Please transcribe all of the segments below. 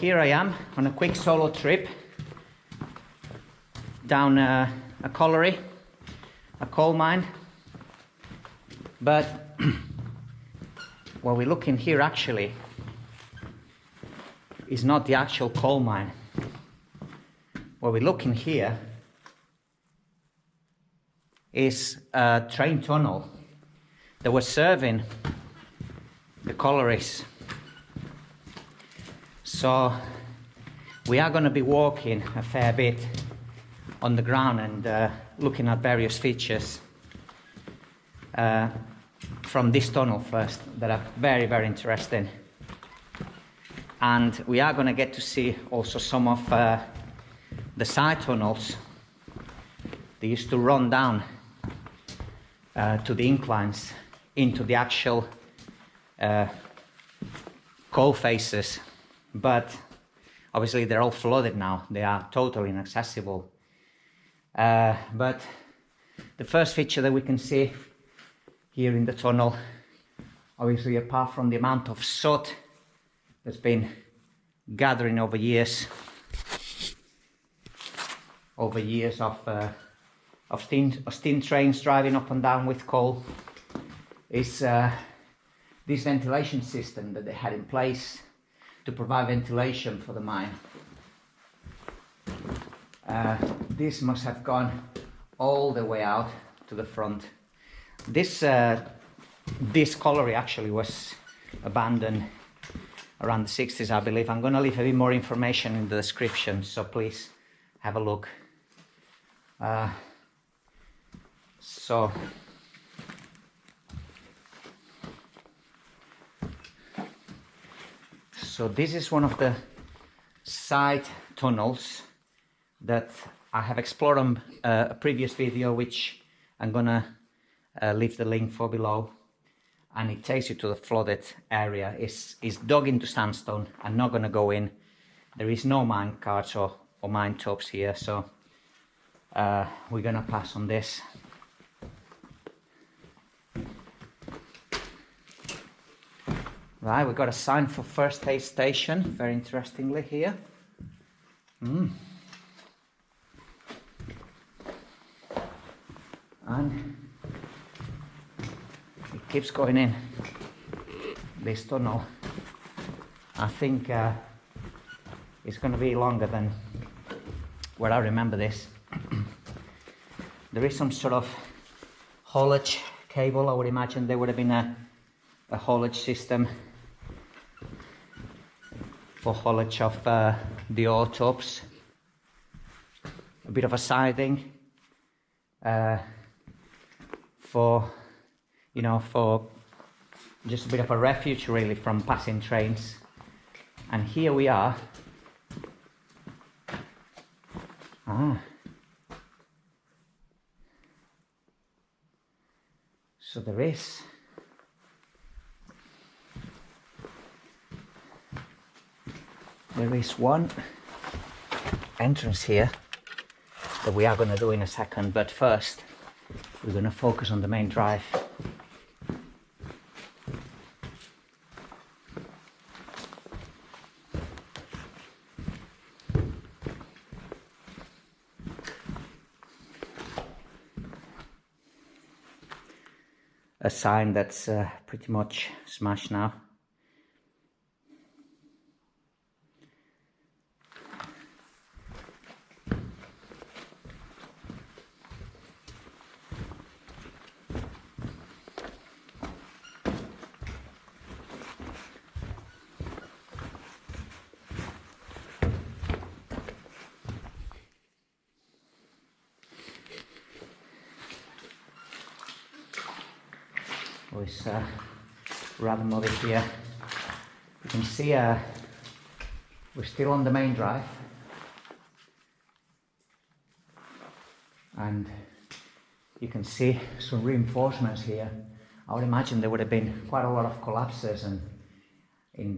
here I am on a quick solo trip down a colliery, a coal mine. But what we look in here actually is not the actual coal mine. What we look in here is a train tunnel that was serving the collieries. So we are going to be walking a fair bit on the ground and looking at various features from this tunnel first that are very, very interesting. And we are going to get to see also some of the side tunnels. They used to run down to the inclines into the actual coal faces, but obviously they're all flooded now. They are totally inaccessible. But the first feature that we can see here in the tunnel, obviously apart from the amount of soot that's been gathering over years of steam trains driving up and down with coal, is this ventilation system that they had in place to provide ventilation for the mine. This must have gone all the way out to the front. This colliery actually was abandoned around the 60s, I believe. I'm going to leave a bit more information in the description, so please have a look. So this is one of the side tunnels that I have explored on a previous video, which I'm gonna leave the link for below, and it takes you to the flooded area. It's dug into sandstone. I'm not gonna go in. There is no mine carts or mine tops here, so we're gonna pass on this. Right, we've got a sign for first aid station, very interestingly here. And it keeps going in this tunnel. I think it's going to be longer than where I remember this. There is some sort of haulage cable. I would imagine there would have been a haulage system for haulage of the ore tops. A bit of a siding for just a bit of a refuge really from passing trains. And here we are. So there is one entrance here that we are going to do in a second, but first we're going to focus on the main drive. A sign that's pretty much smashed now. It's rather muddy here. You can see we're still on the main drive, and you can see some reinforcements here. I would imagine there would have been quite a lot of collapses and in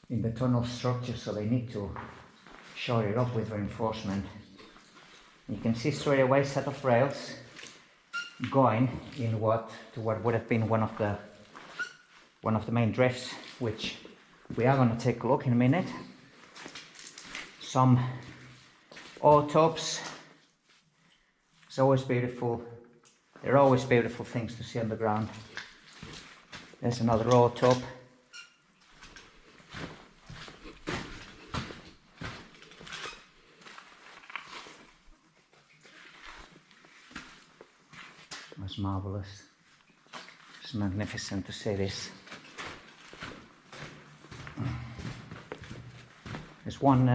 the tunnel structure, so they need to shore it up with reinforcement. You can see straight away a set of rails going in what would have been one of the main drifts, which we are going to take a look in a minute. some ore tubs. It's always beautiful. There are always beautiful things to see underground. There's another ore tub. It's marvelous. It's magnificent to see this. There's one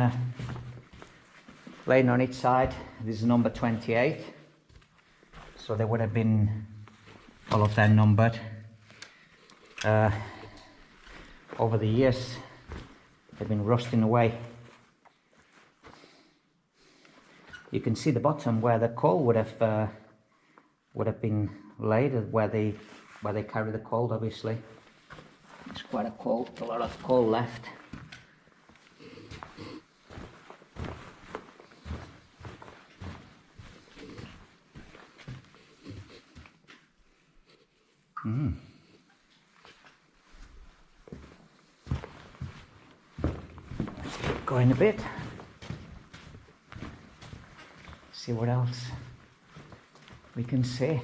lane on each side. This is number 28. So they would have been all of them numbered. Over the years, they've been rusting away. You can see the bottom where the coal would have been laid, where they carry the coal. Obviously, there's quite a lot of coal left. Let's keep going a bit. See what else we can see.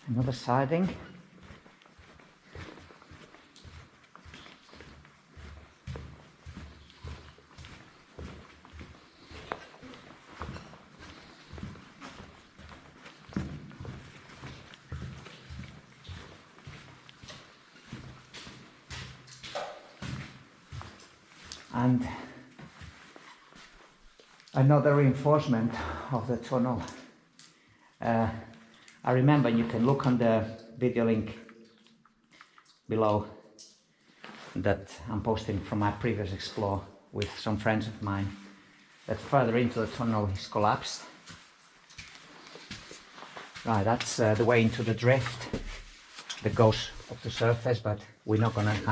Another siding. And another reinforcement of the tunnel. I remember, you can look on the video link below that I'm posting from my previous explore with some friends of mine, that further into the tunnel is collapsed. Right, that's the way into the drift that goes up the surface, but I'm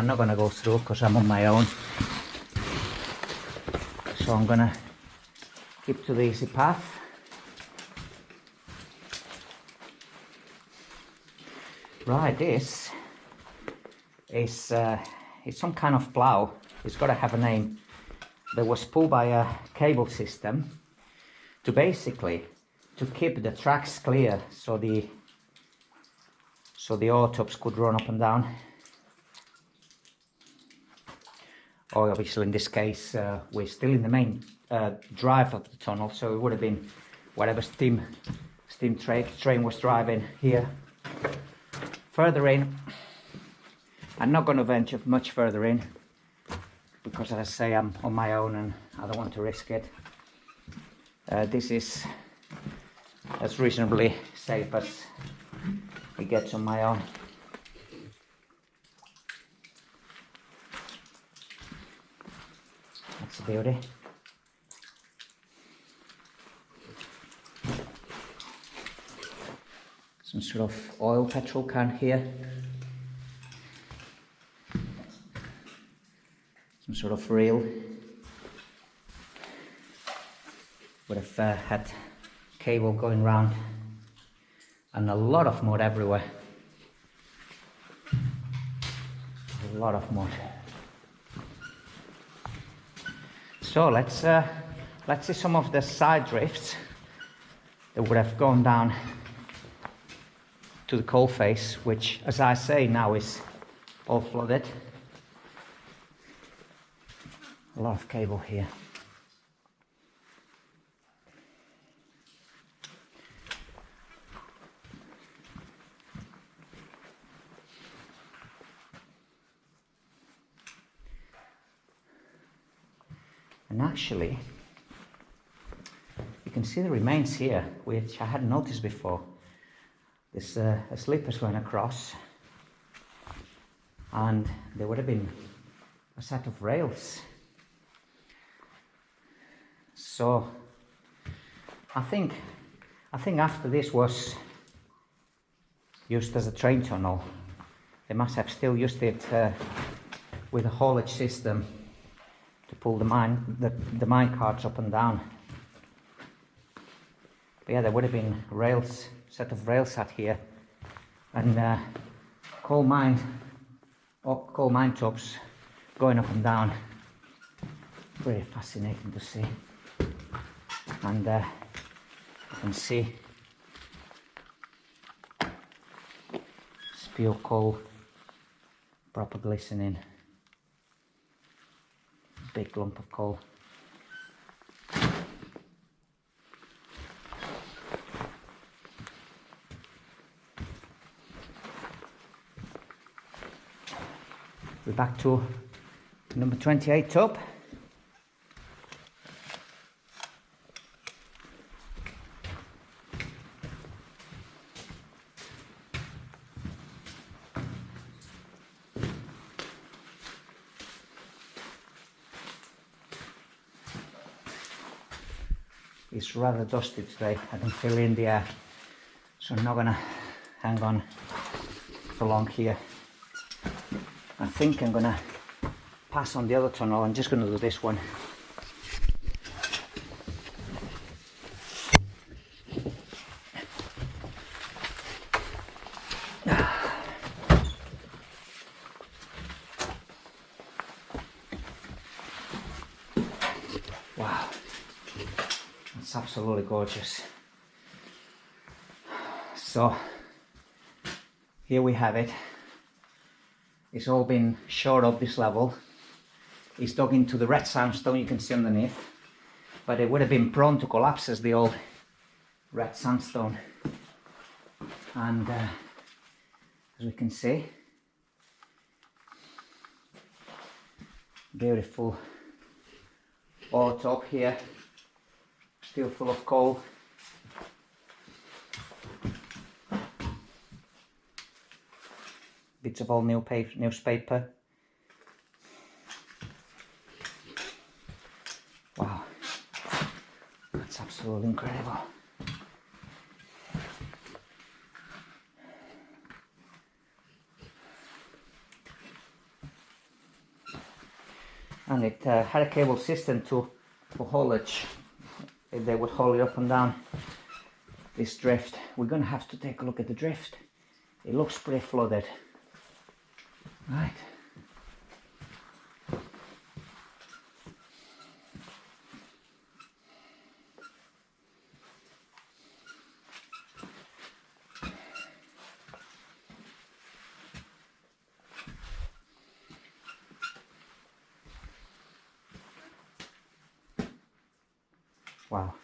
not gonna go through because I'm on my own. So I'm gonna keep to the easy path. Right, this is some kind of plow. It's got to have a name. That was pulled by a cable system to keep the tracks clear, so the ore tubs could run up and down. Or obviously in this case we're still in the main drive of the tunnel, so it would have been whatever steam train was driving here. Further in, I'm not going to venture much further in because, as I say, I'm on my own and I don't want to risk it. This is as reasonably safe as it gets on my own. That's a beauty. Some sort of petrol can here. Some sort of reel. Would have had cable going round, and a lot of mud everywhere. A lot of mud. So let's see some of the side drifts that would have gone down to the coal face, which, as I say, now is all flooded. A lot of cable here. And actually, you can see the remains here, which I hadn't noticed before. There's a sleepers going across, and there would have been a set of rails. So I think after this was used as a train tunnel, they must have still used it with a haulage system to pull the mine carts up and down. But yeah, there would have been set of rails out here, and coal mine tops going up and down. Very fascinating to see. And you can see it's pure coal, proper glistening, big lump of coal. We're back to number 28 tub. It's rather dusty today. I can feel in the air, so I'm not gonna hang on for long here. I think I'm gonna pass on the other tunnel. I'm just gonna do this one. Wow, it's absolutely gorgeous. So here we have it. It's all been shored up this level. It's dug into the red sandstone you can see underneath, but it would have been prone to collapse as the old red sandstone. And as we can see, beautiful ore top here, still full of coal. Bits of old newspaper. Wow, that's absolutely incredible. And it had a cable system to haulage. They would haul it up and down this drift. We're gonna have to take a look at the drift. It looks pretty flooded. Right. Wow.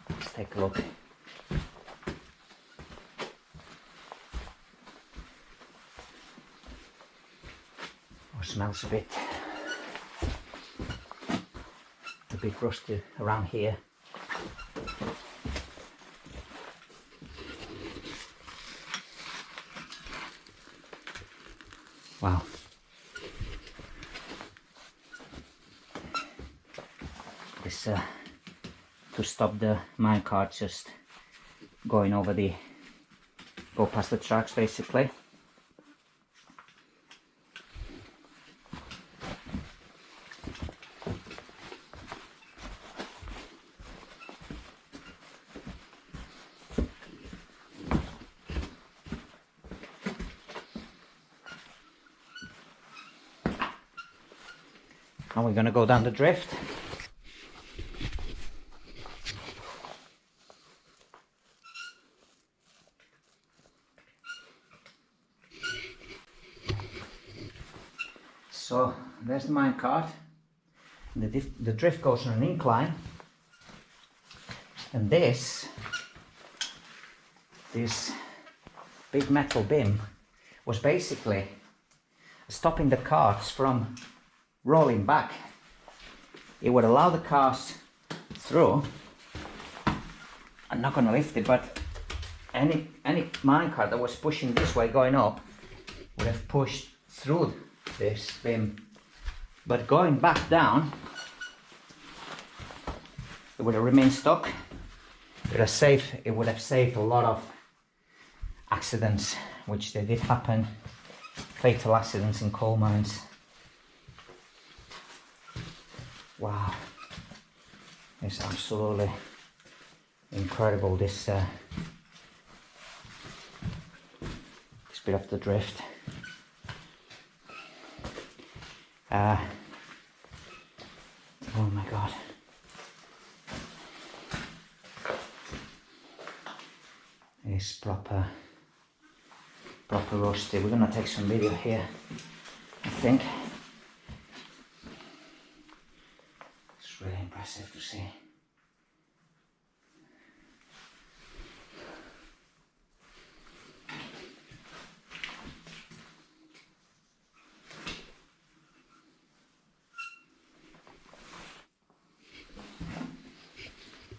Let's take a look. Smells a bit rusty around here. Wow. This to stop the minecart just go past the tracks basically. And we're going to go down the drift. So there's the minecart. The drift goes on an incline, and this big metal beam was basically stopping the carts from rolling back. It would allow the cars through. I'm not going to lift it, but any minecart that was pushing this way going up would have pushed through this beam. But going back down, it would have remained stuck. It would have saved a lot of accidents, which they did happen, fatal accidents in coal mines. Wow, it's absolutely incredible, this bit of the drift. Oh my god. It's proper roasted. We're gonna take some video here, I think. It's really impressive to see.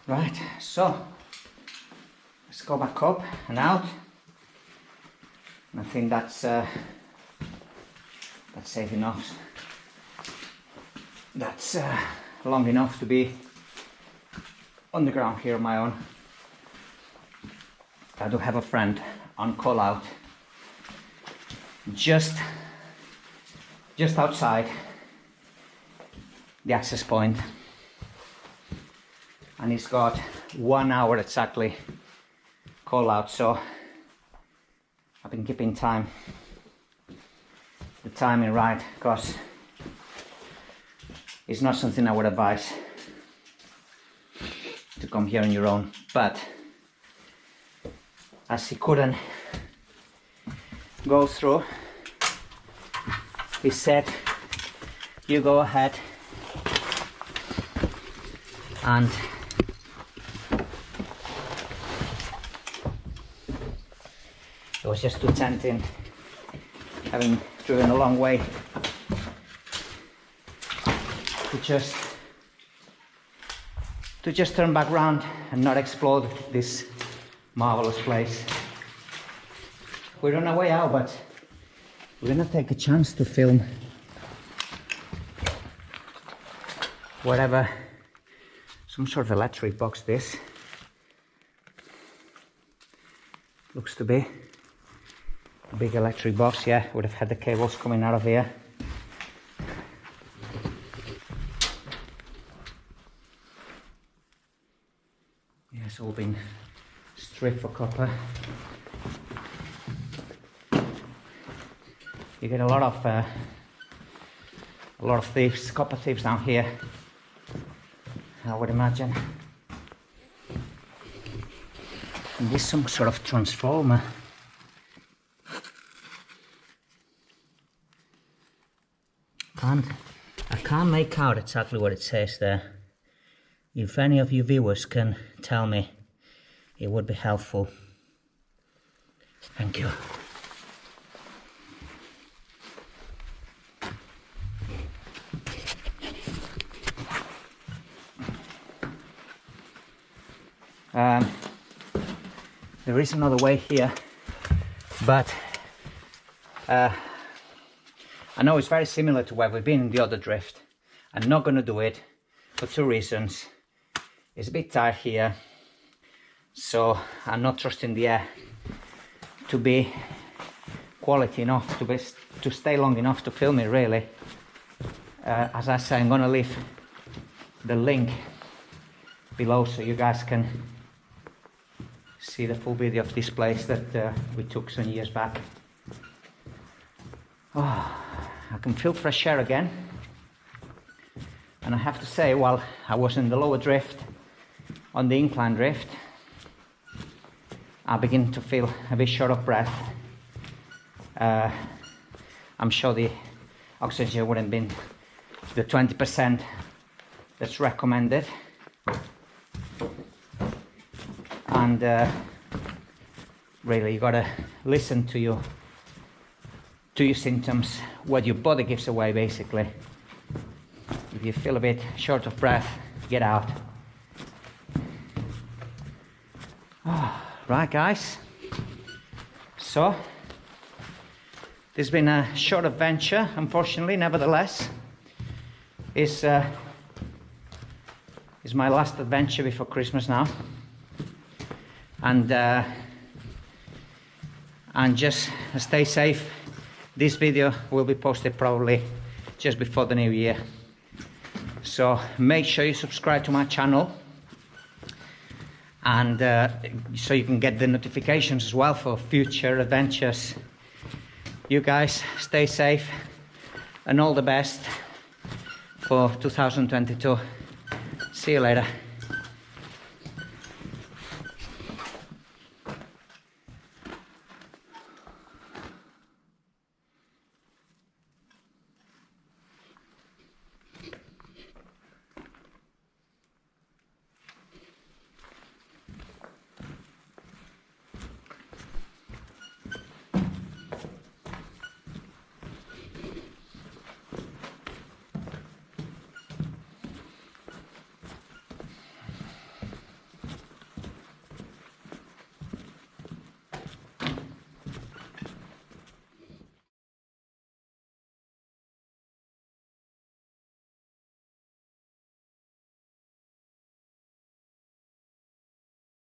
Right, so let's go back up and out. And I think that's safe enough. That's long enough to be on the ground here on my own. I do have a friend on call out just outside the access point. And he's got 1 hour exactly call out, so I've been keeping the timing right, because it's not something I would advise to come here on your own. But as he couldn't go through, he said, you go ahead, and it was just too tempting, having driven a long way, to just turn back round and not explore this marvelous place. We're on our way out, but we're gonna take a chance to film whatever, some sort of electric box this looks to be. A big electric box, yeah, would have had the cables coming out of here. Yeah, it's all been stripped for copper. You get a lot of thieves, copper thieves down here, I would imagine. And there's some sort of transformer. And I can't make out exactly what it says there. If any of you viewers can tell me, it would be helpful. Thank you. There is another way here, but I know it's very similar to where we've been in the other drift. I'm not going to do it for two reasons. It's a bit tight here, so I'm not trusting the air to be quality enough to stay long enough to film it really. As I say, I'm going to leave the link below so you guys can see the full video of this place that we took some years back. Oh, I can feel fresh air again, and I have to say, while I was in the lower drift, on the incline drift, I begin to feel a bit short of breath. I'm sure the oxygen wouldn't be the 20% that's recommended, and really you gotta listen to your symptoms, what your body gives away basically. If you feel a bit short of breath, get out. Right guys, so this has been a short adventure, unfortunately. Nevertheless, it's my last adventure before Christmas now, and just stay safe. This video will be posted probably just before the new year, so make sure you subscribe to my channel, and so you can get the notifications as well for future adventures. You guys stay safe and all the best. for 2022. See you later.